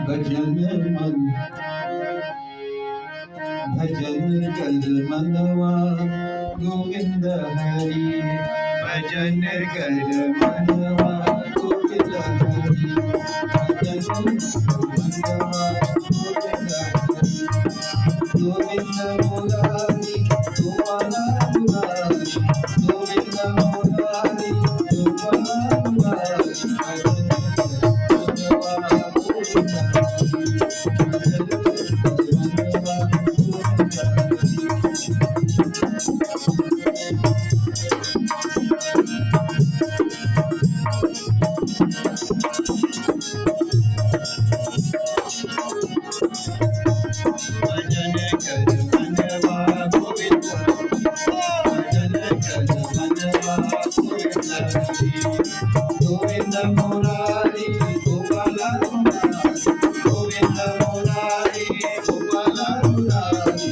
भजन मन भजन कर मनवा गोविंद हरि भजन कर मनवा गोविंद हरि भजन मनवा गोविंद हरि गोविंद मुरारी गोपाला मुरारी गोविंद मुरारी गोपाला मुरारी भजन गोविंद मुरारी गोपाला मुरारी गोविंद मुरारी गोपाला मुरारी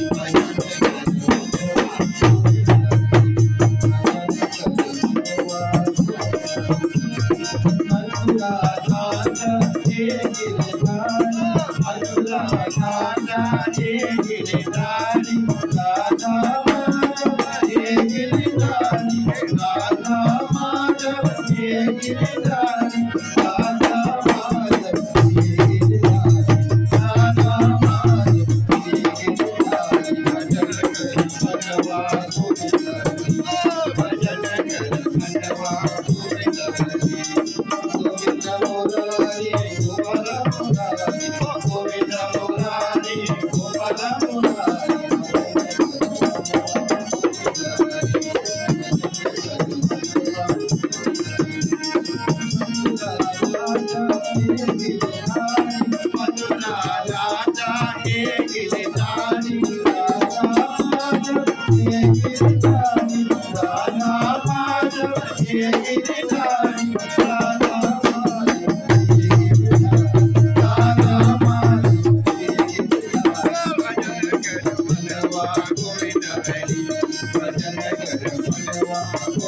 मथुरा राजा हे गिरधारी मथुरा राजा हे गिरधारी राधा माधव हे गिरधारी राधा माधव हे गिरधारी राधा माधव हे गिरधारी राधा माधव हे गिरधारी भजन कर मनवा गोविंद हरि भजन कर मनवा गोविंद हरि गोविंद मुरारी गोपाला मुरारी गोविंद मुरारी गोपाला मुरारी मथुरा राजा हे गिरधारी राधा माधव हे गिरधारी राधा माधव हे गिरधारी राधा माधव हे गिरधारी राधा माधव हे गिरधारी भजन कर मनवा गोविंद हरि भजन कर मनवा